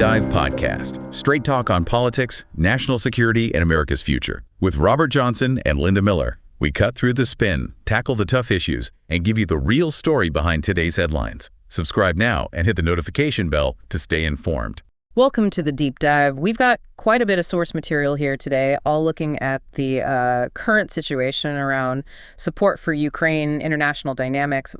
Dive Podcast, straight talk on politics, national security, and America's future. With Robert Johnson and Linda Miller, we cut through the spin, tackle the tough issues, and give you the real story behind today's headlines. Subscribe now and hit the notification bell to stay informed. Welcome to the Deep Dive. We've got quite a bit of source material here today, all looking at the current situation around support for Ukraine, international dynamics.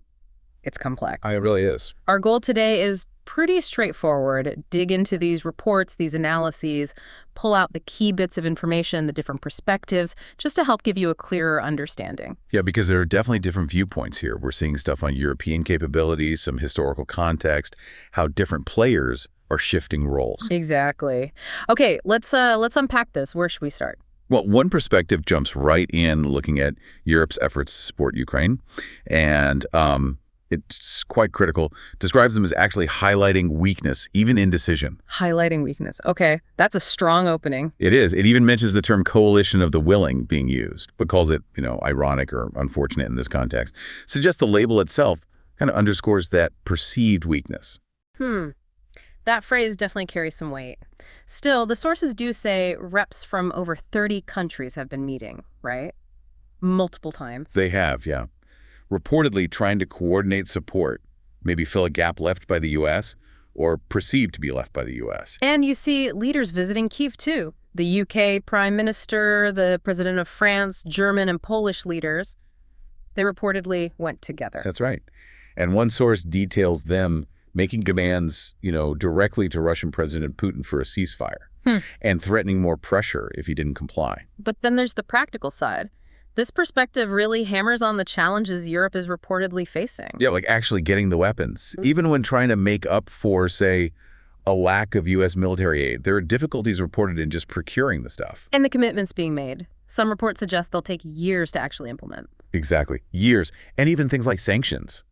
It's complex. It really is. Our goal today is pretty straightforward. Dig into these reports, these analyses, pull out the key bits of information, the different perspectives, just to help give you a clearer understanding. Yeah, because there are definitely different viewpoints here. We're seeing stuff on European capabilities, some historical context, how different players are shifting roles. Exactly. Okay, let's unpack this. Where should we start? Well, one perspective jumps right in looking at Europe's efforts to support Ukraine, and it's quite critical, describes them as actually highlighting weakness, even indecision. Highlighting weakness. Okay, that's a strong opening. It is. It even mentions the term coalition of the willing being used, but calls it, ironic or unfortunate in this context. Suggests the label itself kind of underscores that perceived weakness. That phrase definitely carries some weight. Still, the sources do say reps from over 30 countries have been meeting, right? Multiple times. They have, yeah. Reportedly trying to coordinate support, maybe fill a gap left by the U.S. or perceived to be left by the U.S. And you see leaders visiting Kiev, too. The U.K. Prime Minister, the President of France, German and Polish leaders, they reportedly went together. That's right. And one source details them making demands, directly to Russian President Putin for a ceasefire and threatening more pressure if he didn't comply. But then there's the practical side. This perspective really hammers on the challenges Europe is reportedly facing. Yeah, like actually getting the weapons. Even when trying to make up for, say, a lack of U.S. military aid, there are difficulties reported in just procuring the stuff. And the commitments being made. Some reports suggest they'll take years to actually implement. Exactly. Years. And even things like sanctions.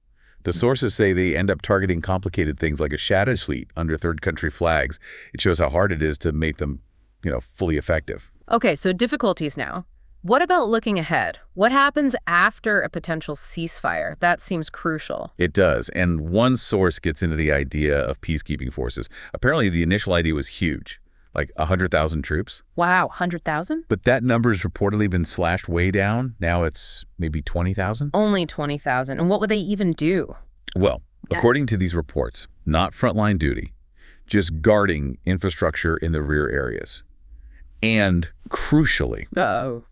The sources say they end up targeting complicated things like a shadow fleet under third country flags. It shows how hard it is to make them, fully effective. Okay, so difficulties now. What about looking ahead? What happens after a potential ceasefire? That seems crucial. It does. And one source gets into the idea of peacekeeping forces. Apparently, the initial idea was huge, like 100,000 troops. Wow, 100,000? But that number's reportedly been slashed way down. Now it's maybe 20,000. Only 20,000. And what would they even do? Well, according to these reports, not frontline duty, just guarding infrastructure in the rear areas. And crucially,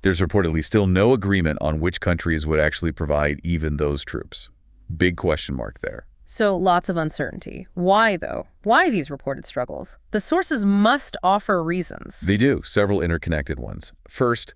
there's reportedly still no agreement on which countries would actually provide even those troops. Big question mark there. So lots of uncertainty. Why, though? Why these reported struggles? The sources must offer reasons. They do, several interconnected ones. First,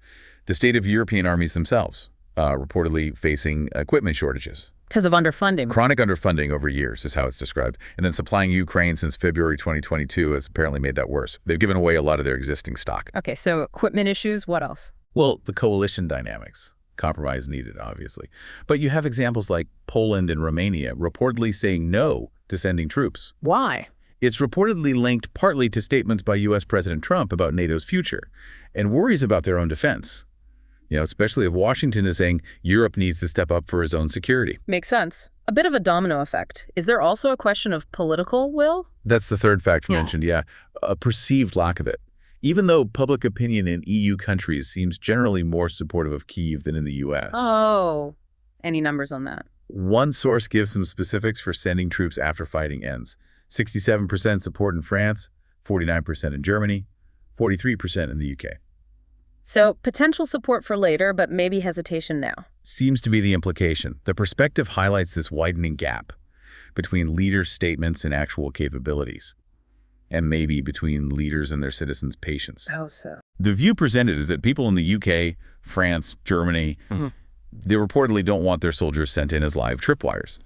the state of European armies themselves, reportedly facing equipment shortages. Because of underfunding. Chronic underfunding over years is how it's described. And then supplying Ukraine since February 2022 has apparently made that worse. They've given away a lot of their existing stock. Okay, so equipment issues, what else? Well, the coalition dynamics. Compromise needed, obviously. But you have examples like Poland and Romania reportedly saying no to sending troops. Why? It's reportedly linked partly to statements by U.S. President Trump about NATO's future and worries about their own defense. Especially if Washington is saying Europe needs to step up for its own security. Makes sense. A bit of a domino effect. Is there also a question of political will? That's the third factor mentioned, yeah. A perceived lack of it. Even though public opinion in EU countries seems generally more supportive of Kiev than in the U.S. Oh, any numbers on that? One source gives some specifics for sending troops after fighting ends. 67% support in France, 49% in Germany, 43% in the UK. So potential support for later, but maybe hesitation now. Seems to be the implication. The perspective highlights this widening gap between leaders' statements and actual capabilities, and maybe between leaders and their citizens' patience. How so? The view presented is that people in the UK, France, Germany, they reportedly don't want their soldiers sent in as live tripwires.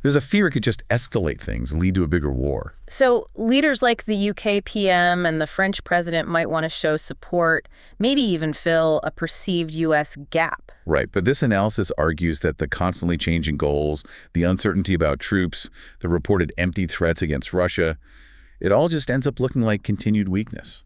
There's a fear it could just escalate things, lead to a bigger war. So leaders like the UK PM and the French president might want to show support, maybe even fill a perceived U.S. gap. Right, but this analysis argues that the constantly changing goals, the uncertainty about troops, the reported empty threats against Russia, it all just ends up looking like continued weakness.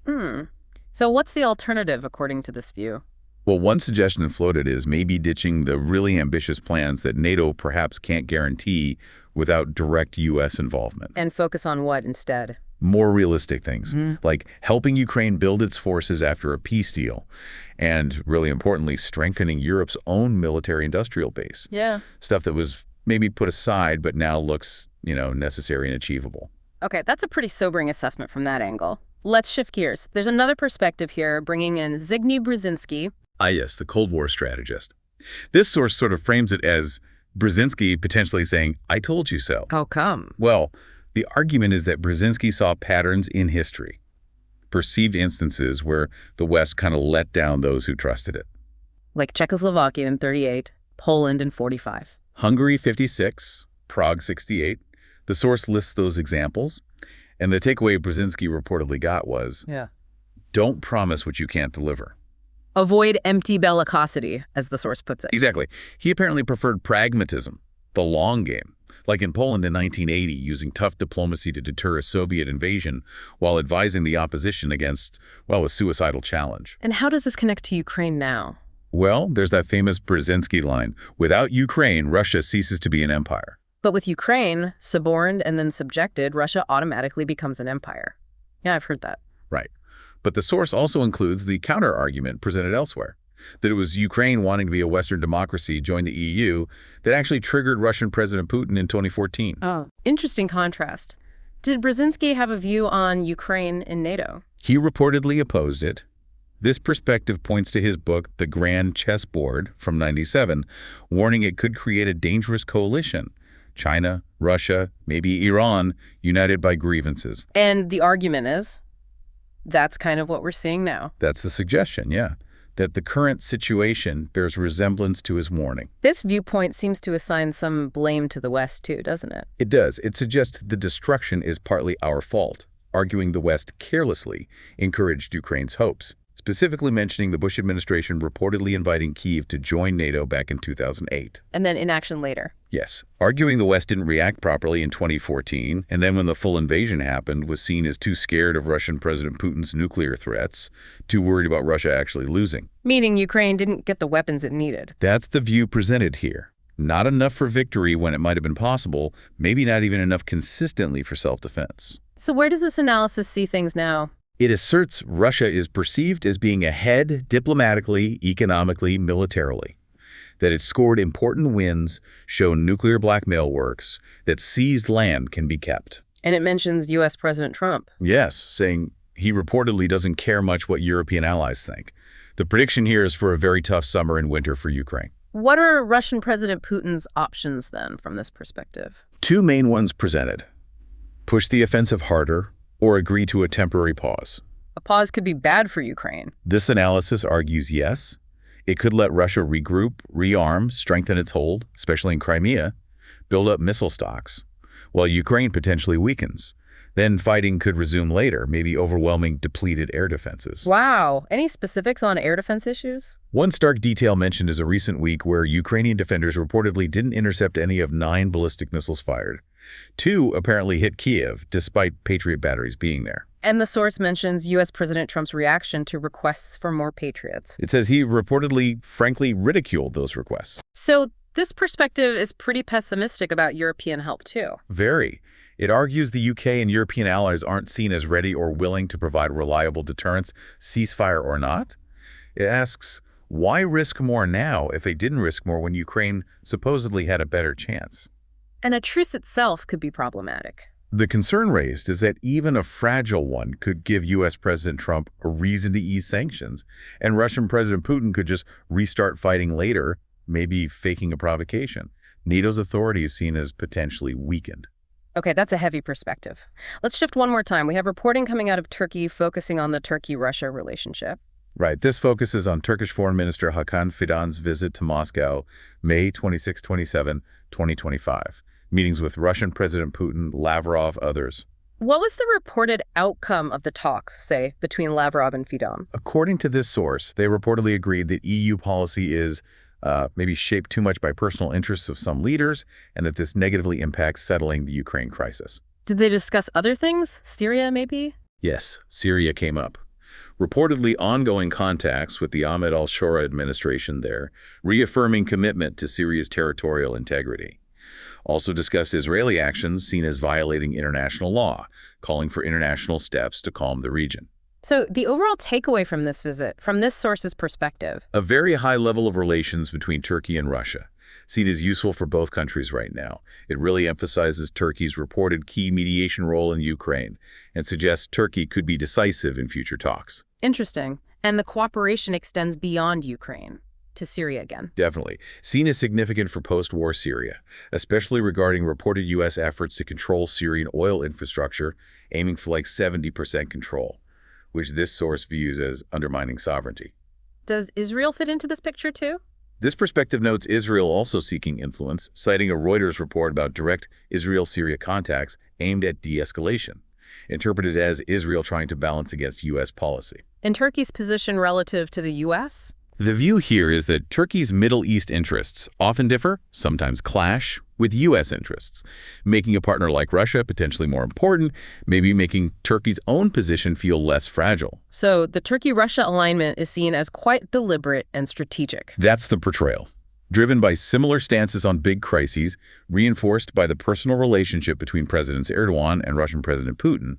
So what's the alternative, according to this view? Well, one suggestion floated is maybe ditching the really ambitious plans that NATO perhaps can't guarantee without direct U.S. involvement. And focus on what instead? more realistic things, like helping Ukraine build its forces after a peace deal, and really importantly, strengthening Europe's own military-industrial base. Yeah. Stuff that was maybe put aside, but now looks, necessary and achievable. Okay, that's a pretty sobering assessment from that angle. Let's shift gears. There's another perspective here, bringing in Zbigniew Brzezinski. Ah, yes, the Cold War strategist. This source sort of frames it as Brzezinski potentially saying, "I told you so." How come? Well, the argument is that Brzezinski saw patterns in history, perceived instances where the West kind of let down those who trusted it. Like Czechoslovakia in 38, Poland in 45. Hungary 56, Prague 68. The source lists those examples, and the takeaway Brzezinski reportedly got was, don't promise what you can't deliver. Avoid empty bellicosity, as the source puts it. Exactly. He apparently preferred pragmatism, the long game, like in Poland in 1980, using tough diplomacy to deter a Soviet invasion while advising the opposition against, a suicidal challenge. And how does this connect to Ukraine now? Well, there's that famous Brzezinski line, without Ukraine, Russia ceases to be an empire. But with Ukraine, suborned and then subjected, Russia automatically becomes an empire. Yeah, I've heard that. Right. But the source also includes the counter-argument presented elsewhere, that it was Ukraine wanting to be a Western democracy, join the EU, that actually triggered Russian President Putin in 2014. Oh, interesting contrast. Did Brzezinski have a view on Ukraine in NATO? He reportedly opposed it. This perspective points to his book, The Grand Chessboard, from '97, warning it could create a dangerous coalition. China, Russia, maybe Iran, united by grievances. And the argument is, that's kind of what we're seeing now. That's the suggestion, yeah, that the current situation bears resemblance to his warning. This viewpoint seems to assign some blame to the West too, doesn't it? It does. It suggests the destruction is partly our fault, arguing the West carelessly encouraged Ukraine's hopes, specifically mentioning the Bush administration reportedly inviting Kiev to join NATO back in 2008. And then inaction later. Yes, arguing the West didn't react properly in 2014, and then when the full invasion happened, was seen as too scared of Russian President Putin's nuclear threats, too worried about Russia actually losing. Meaning Ukraine didn't get the weapons it needed. That's the view presented here. Not enough for victory when it might have been possible, maybe not even enough consistently for self-defense. So where does this analysis see things now? It asserts Russia is perceived as being ahead diplomatically, economically, militarily, that it scored important wins, shown nuclear blackmail works, that seized land can be kept. And it mentions U.S. President Trump. Yes, saying he reportedly doesn't care much what European allies think. The prediction here is for a very tough summer and winter for Ukraine. What are Russian President Putin's options then from this perspective? Two main ones presented. Push the offensive harder, or agree to a temporary pause. A pause could be bad for Ukraine. This analysis argues yes. It could let Russia regroup, rearm, strengthen its hold, especially in Crimea, build up missile stocks, while Ukraine potentially weakens. Then fighting could resume later, maybe overwhelming depleted air defenses. Wow. Any specifics on air defense issues? One stark detail mentioned is a recent week where Ukrainian defenders reportedly didn't intercept any of 9 ballistic missiles fired. 2 apparently hit Kiev, despite Patriot batteries being there. And the source mentions U.S. President Trump's reaction to requests for more Patriots. It says he reportedly, frankly, ridiculed those requests. So this perspective is pretty pessimistic about European help, too. Very. It argues the UK and European allies aren't seen as ready or willing to provide reliable deterrence, ceasefire or not. It asks, why risk more now if they didn't risk more when Ukraine supposedly had a better chance? And a truce itself could be problematic. The concern raised is that even a fragile one could give U.S. President Trump a reason to ease sanctions, and Russian President Putin could just restart fighting later, maybe faking a provocation. NATO's authority is seen as potentially weakened. Okay, that's a heavy perspective. Let's shift one more time. We have reporting coming out of Turkey focusing on the Turkey-Russia relationship. Right. This focuses on Turkish Foreign Minister Hakan Fidan's visit to Moscow, May 26-27, 2025. Meetings with Russian President Putin, Lavrov, others. What was the reported outcome of the talks, say, between Lavrov and Fidan? According to this source, they reportedly agreed that EU policy is maybe shaped too much by personal interests of some leaders, and that this negatively impacts settling the Ukraine crisis. Did they discuss other things? Syria, maybe? Yes, Syria came up. Reportedly ongoing contacts with the Ahmed al-Shura administration there, reaffirming commitment to Syria's territorial integrity. Also discussed Israeli actions seen as violating international law, calling for international steps to calm the region. So the overall takeaway from this visit, from this source's perspective? A very high level of relations between Turkey and Russia, seen as useful for both countries right now. It really emphasizes Turkey's reported key mediation role in Ukraine and suggests Turkey could be decisive in future talks. Interesting. And the cooperation extends beyond Ukraine to Syria again. Definitely. Seen as significant for post-war Syria, especially regarding reported U.S. efforts to control Syrian oil infrastructure, aiming for like 70% control, which this source views as undermining sovereignty. Does Israel fit into this picture too? This perspective notes Israel also seeking influence, citing a Reuters report about direct Israel-Syria contacts aimed at de-escalation, interpreted as Israel trying to balance against U.S. policy. And Turkey's position relative to the U.S.? The view here is that Turkey's Middle East interests often differ, sometimes clash, with U.S. interests, making a partner like Russia potentially more important, maybe making Turkey's own position feel less fragile. So the Turkey-Russia alignment is seen as quite deliberate and strategic. That's the portrayal. Driven by similar stances on big crises, reinforced by the personal relationship between Presidents Erdogan and Russian President Putin,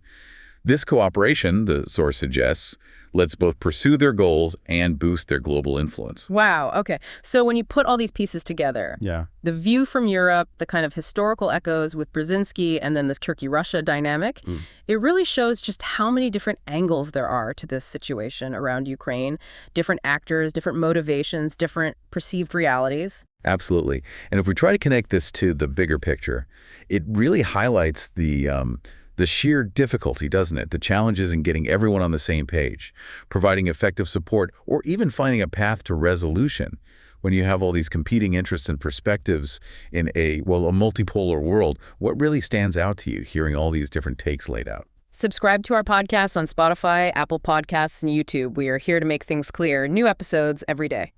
this cooperation, the source suggests, lets both pursue their goals and boost their global influence. Wow, okay. So when you put all these pieces together, the view from Europe, the kind of historical echoes with Brzezinski, and then this Turkey-Russia dynamic, it really shows just how many different angles there are to this situation around Ukraine, different actors, different motivations, different perceived realities. Absolutely. And if we try to connect this to the bigger picture, it really highlights the sheer difficulty, doesn't it? The challenges in getting everyone on the same page, providing effective support, or even finding a path to resolution when you have all these competing interests and perspectives in a multipolar world. What really stands out to you hearing all these different takes laid out? Subscribe to our podcast on Spotify, Apple Podcasts, and YouTube. We are here to make things clear. New episodes every day.